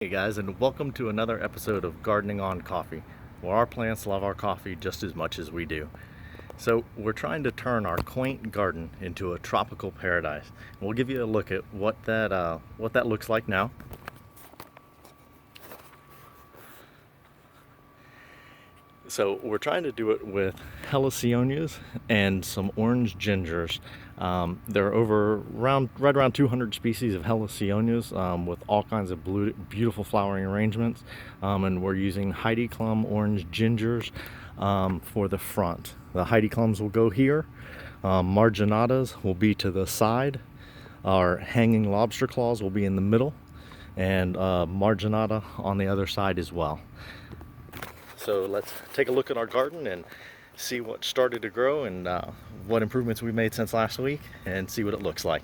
Hey guys, and welcome to another episode of Gardening on Coffee, where our plants love our coffee just as much as we do. So we're trying to turn our quaint garden into a tropical paradise. And we'll give you a look at what that looks like now. So we're trying to do it with heliconias and some orange gingers. There are right around 200 species of heliconias with all kinds of beautiful flowering arrangements. And we're using Heidi Klum orange gingers for the front. The Heidi Klums will go here. Marginatas will be to the side. Our hanging lobster claws will be in the middle. And marginata on the other side as well. So let's take a look at our garden and see what started to grow and what improvements we made since last week and see what it looks like.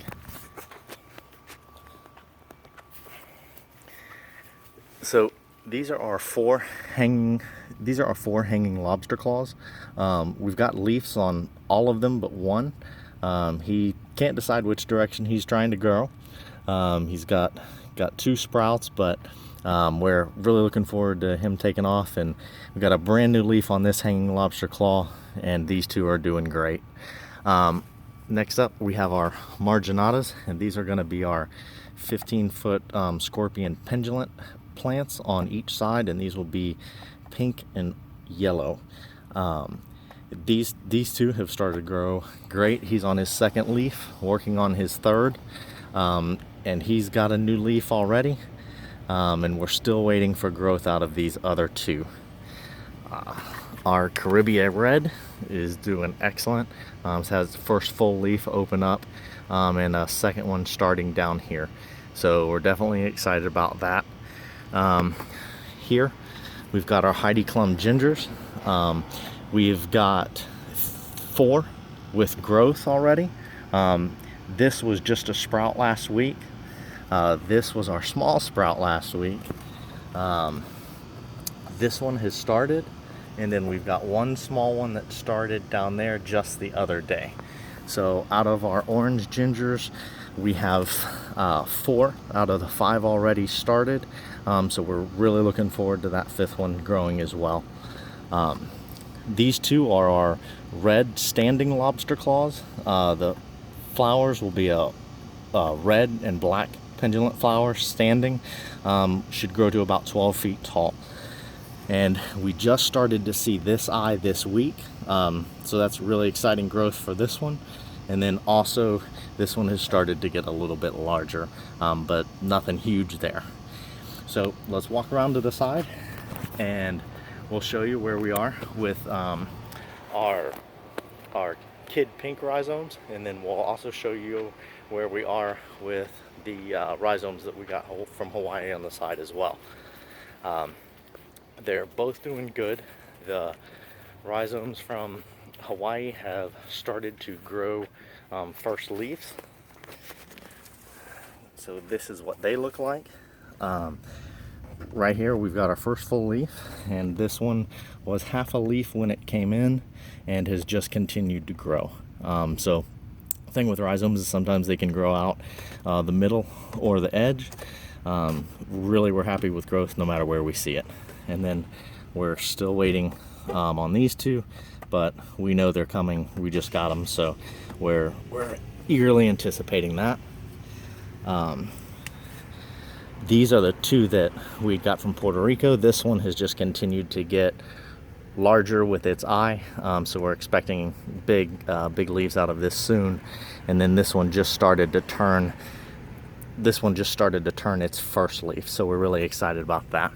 So these are our four hanging lobster claws. We've got leaves on all of them but one. He can't decide which direction he's trying to grow. He's got two sprouts, but we're really looking forward to him taking off, and we've got a brand new leaf on this hanging lobster claw, and these two are doing great. Next up we have our marginatas, and these are going to be our 15-foot scorpion pendulent plants on each side, and these will be pink and yellow. These two have started to grow great. He's on his second leaf, working on his third, and he's got a new leaf already. And we're still waiting for growth out of these other two. Our Caribbean Red is doing excellent. It has the first full leaf open up, and a second one starting down here. So we're definitely excited about that. Here we've got our Heidi Klum gingers. We've got 4 with growth already. This was just a sprout last week. This was our small sprout last week. This one has started, and then we've got one small one that started down there just the other day. So out of our orange gingers, we have 4 out of the 5 already started. So we're really looking forward to that 5th one growing as well. These two are our red standing lobster claws. The flowers will be a red and black pendulent flower standing. Should grow to about 12 feet tall, and we just started to see this eye this week, so that's really exciting growth for this one. And then also this one has started to get a little bit larger, but nothing huge there. So let's walk around to the side and we'll show you where we are with our kid pink rhizomes, and then we'll also show you where we are with the rhizomes that we got from Hawaii on the side as well. They're both doing good. The rhizomes from Hawaii have started to grow first leaves. So this is what they look like. Right here we've got our first full leaf, and this one was half a leaf when it came in and has just continued to grow. So the thing with rhizomes is sometimes they can grow out the middle or the edge. Really, we're happy with growth no matter where we see it. And then we're still waiting on these two, but we know they're coming. We just got them, so we're eagerly anticipating that. These are the two that we got from Puerto Rico. This one has just continued to get larger with its eye, so we're expecting big leaves out of this soon. And then this one just started to turn its first leaf, so we're really excited about that.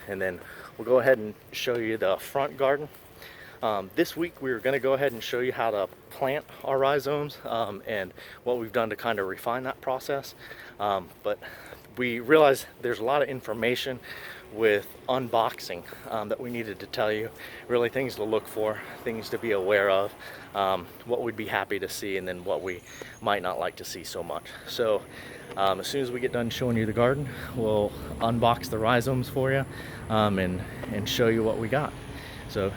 And then we'll go ahead and show you the front garden. This week we're going to go ahead and show you how to plant our rhizomes and what we've done to kind of refine that process. But we realized there's a lot of information with unboxing that we needed to tell you, really things to look for, things to be aware of, what we'd be happy to see, and then what we might not like to see so much. So as soon as we get done showing you the garden, we'll unbox the rhizomes for you and show you what we got. So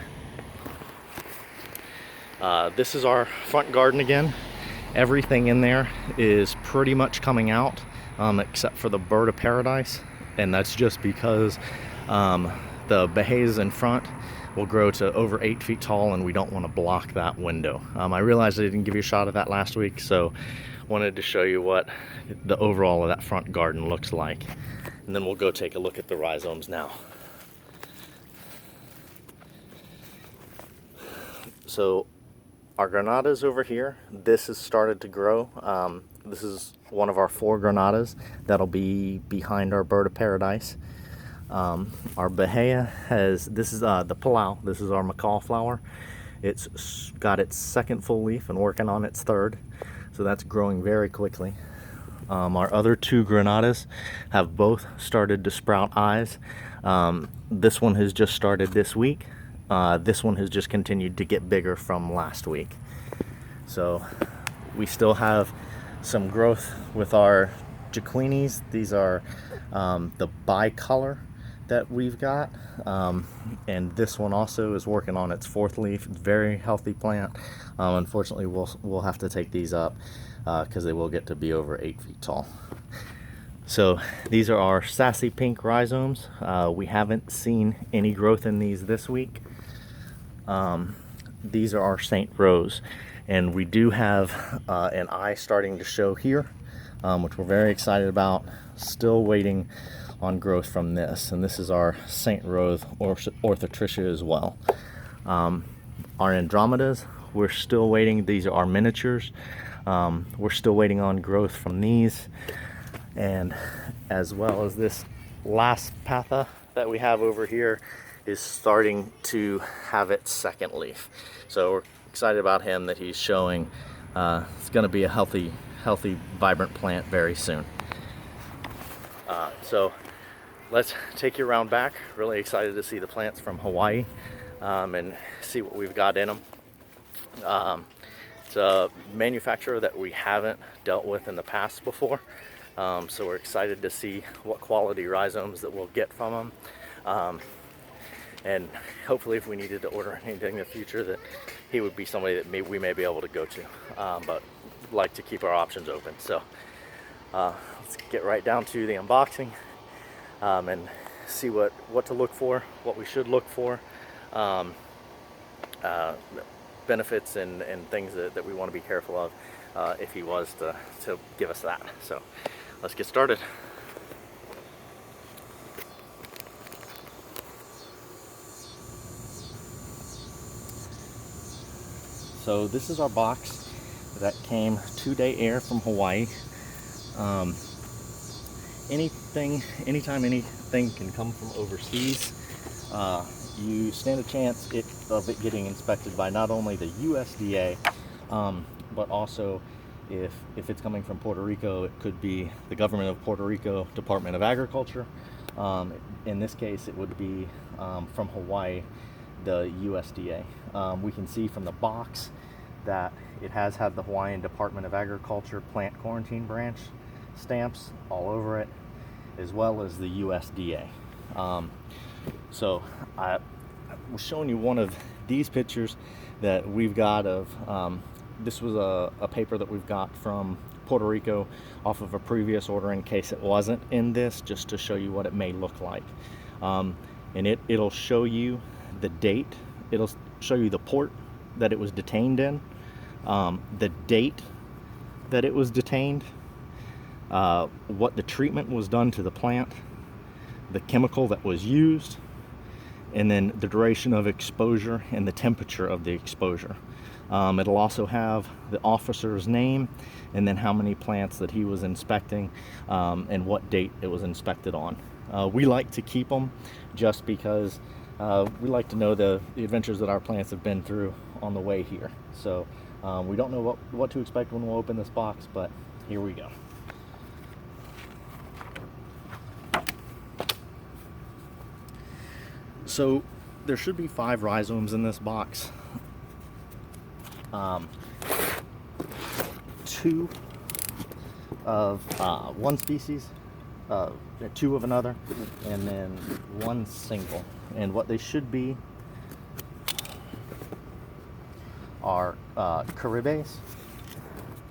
this is our front garden again. Everything in there is pretty much coming out. except for the bird of paradise, and that's just because the bahayas in front will grow to over 8 feet tall, and we don't want to block that window. I realized I didn't give you a shot of that last week, so wanted to show you what the overall of that front garden looks like. And then we'll go take a look at the rhizomes now. So our granadas over here, this has started to grow. This is one of our 4 granadas that'll be behind our bird of paradise. Our bahia this is the palau. This is our macaw flower. It's got its 2nd full leaf and working on its 3rd. So that's growing very quickly. Our other 2 granadas have both started to sprout eyes. This one has just started this week. This one has just continued to get bigger from last week. So we still have some growth with our jaquinis. These are the bicolor that we've got, and this one also is working on its 4th leaf. Very healthy plant. Unfortunately, we'll have to take these up because they will get to be over 8 feet tall. So these are our sassy pink rhizomes. We haven't seen any growth in these this week. These are our Saint Rose, and we do have an eye starting to show here, which we're very excited about. Still waiting on growth from this, and this is our Saint Rose orthotrichia as well. Our Andromedas, we're still waiting. These are our miniatures. We're still waiting on growth from these, and as well as this last patha that we have over here is starting to have its 2nd leaf. So we're excited about him, that he's showing it's going to be a healthy, vibrant plant very soon. So let's take you around back. Really excited to see the plants from Hawaii and see what we've got in them. It's a manufacturer that we haven't dealt with in the past before. So we're excited to see what quality rhizomes that we'll get from them. And hopefully if we needed to order anything in the future, that he would be somebody that we may be able to go to. But like to keep our options open. So let's get right down to the unboxing and see what to look for, what we should look for, benefits and things that we want to be careful of if he was to give us that. So let's get started. So this is our box that came 2-day air from Hawaii. Anytime anything can come from overseas, you stand a chance of it getting inspected by not only the USDA, but also if it's coming from Puerto Rico, it could be the government of Puerto Rico Department of Agriculture. In this case, it would be from Hawaii, the USDA. We can see from the box that it has had the Hawaiian Department of Agriculture plant quarantine branch stamps all over it, as well as the USDA. So I was showing you one of these pictures that we've got of, this was a paper that we've got from Puerto Rico off of a previous order, in case it wasn't in this, just to show you what it may look like. And it'll show you the date, it'll show you the port that it was detained in, the date that it was detained, what the treatment was done to the plant, the chemical that was used, and then the duration of exposure and the temperature of the exposure. It'll also have the officer's name, and then how many plants that he was inspecting, and what date it was inspected on. We like to keep them just because we like to know the adventures that our plants have been through on the way here. So we don't know what to expect when we'll open this box, but here we go. So there should be 5 rhizomes in this box. 2 of one species, 2 of another, and then 1 single. And what they should be are Caribes,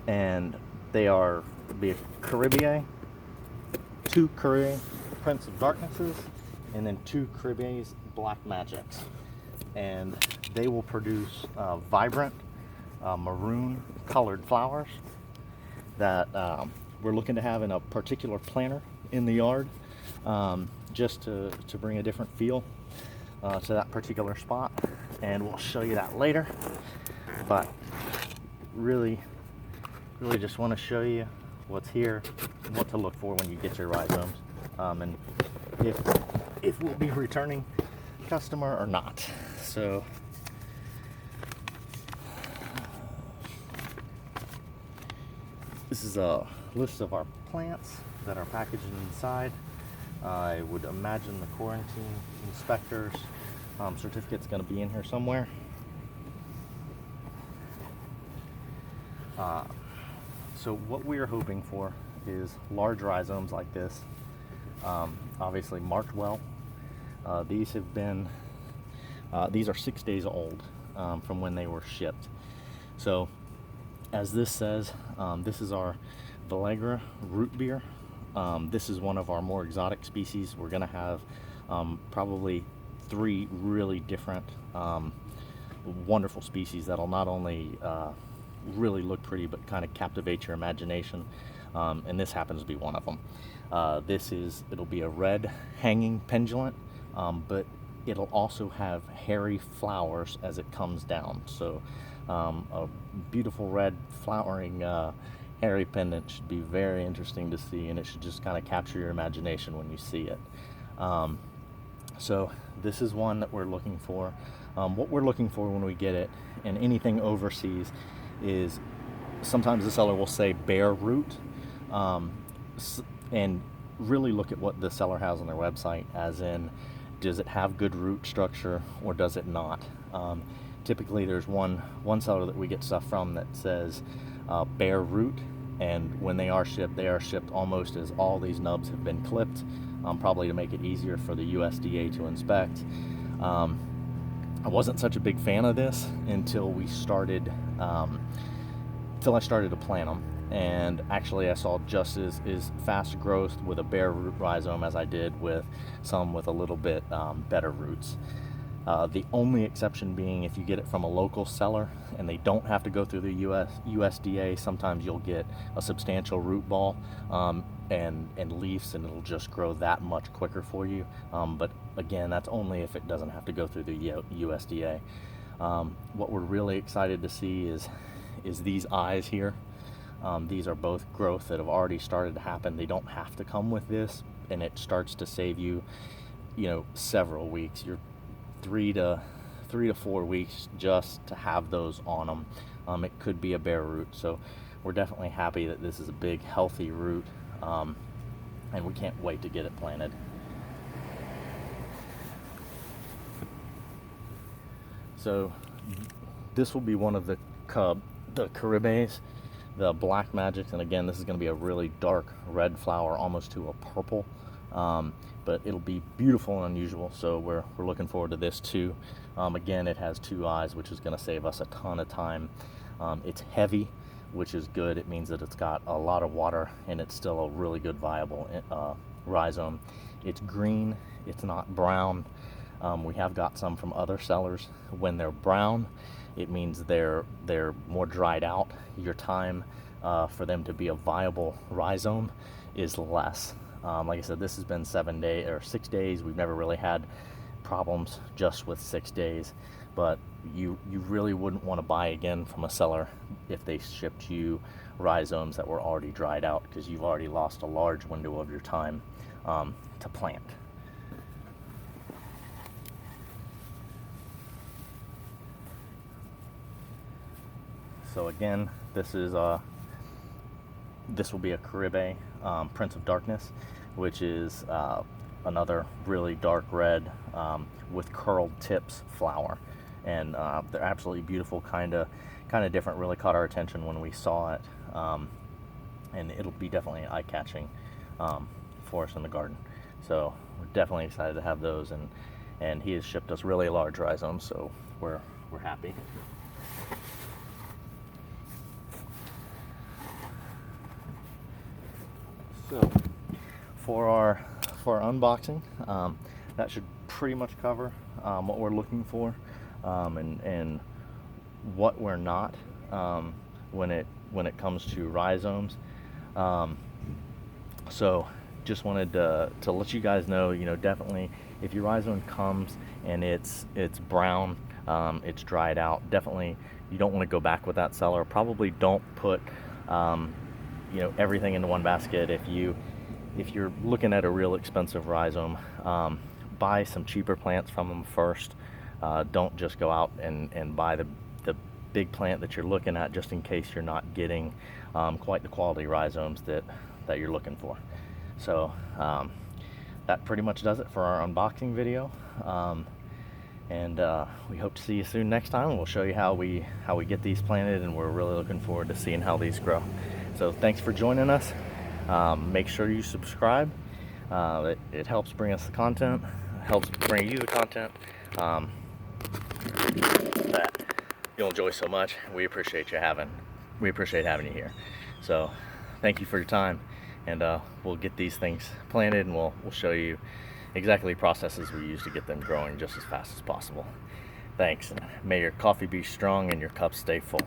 and they are be Caribiae 2 Caribe Prince of Darknesses and then 2 Caribe's Black Magics. And they will produce vibrant maroon colored flowers that we're looking to have in a particular planter in the yard, just to bring a different feel to that particular spot. And we'll show you that later. But really just want to show you what's here and what to look for when you get your rhizomes, and if we'll be returning customer or not. So this is a list of our plants that are packaged inside. I would imagine the quarantine inspector's certificate's going to be in here somewhere. So what we are hoping for is large rhizomes like this, obviously marked well. These have been, these are 6 days old from when they were shipped. So as this says, this is our Villagra root beer. This is one of our more exotic species. We're going to have probably 3 really different wonderful species that'll not only really look pretty but kind of captivate your imagination, and this happens to be one of them. It'll be a red hanging pendulant, but it'll also have hairy flowers as it comes down. So a beautiful red flowering hairy pendant should be very interesting to see, and it should just kind of capture your imagination when you see it. So this is one that we're looking for. What we're looking for when we get it, and anything overseas, is sometimes the seller will say bare root, and really look at what the seller has on their website, as in, does it have good root structure or does it not? Typically there's one seller that we get stuff from that says bare root, and when they are shipped almost as all these nubs have been clipped, probably to make it easier for the USDA to inspect. I wasn't such a big fan of this until I started to plant them, and actually I saw just as fast growth with a bare root rhizome as I did with some with a little bit better roots. The only exception being if you get it from a local seller and they don't have to go through the USDA, sometimes you'll get a substantial root ball and leaves, and it'll just grow that much quicker for you. But again, that's only if it doesn't have to go through the USDA. What we're really excited to see is these eyes here. These are both growth that have already started to happen. They don't have to come with this, and it starts to save you, several weeks. You're 3 to 4 weeks just to have those on them. It could be a bare root, so we're definitely happy that this is a big healthy root, and we can't wait to get it planted. So this will be one of the Caribes, the Black Magics, and again, this is going to be a really dark red flower, almost to a purple, but it'll be beautiful and unusual, so we're looking forward to this too. Again, it has 2 eyes, which is going to save us a ton of time. It's heavy, which is good. It means that it's got a lot of water, and it's still a really good viable rhizome. It's green, it's not brown. We have got some from other sellers. When they're brown, it means they're more dried out. Your time for them to be a viable rhizome is less. Like I said, this has been 6 days. We've never really had problems just with 6 days, but you really wouldn't want to buy again from a seller if they shipped you rhizomes that were already dried out, because you've already lost a large window of your time to plant. So again, this will be a Caribe Prince of Darkness, which is another really dark red with curled tips flower, and they're absolutely beautiful, kind of different. Really caught our attention when we saw it, and it'll be definitely eye-catching for us in the garden. So we're definitely excited to have those, and he has shipped us really large rhizomes, so we're happy. So for our unboxing, that should pretty much cover what we're looking for, and what we're not, when it comes to rhizomes. So just wanted to let you guys know, definitely if your rhizome comes and it's brown, it's dried out, definitely you don't want to go back with that seller. Probably don't put everything into one basket. If you're looking at a real expensive rhizome, buy some cheaper plants from them first. Don't just go out and buy the big plant that you're looking at, just in case you're not getting quite the quality rhizomes that you're looking for. So that pretty much does it for our unboxing video, and we hope to see you soon next time. We'll show you how we get these planted, and we're really looking forward to seeing how these grow. So thanks for joining us. Make sure you subscribe. It helps bring us the content, helps bring you the content that you'll enjoy so much. We appreciate having you here. So thank you for your time, and we'll get these things planted, and we'll show you exactly the processes we use to get them growing just as fast as possible. Thanks, and may your coffee be strong and your cups stay full.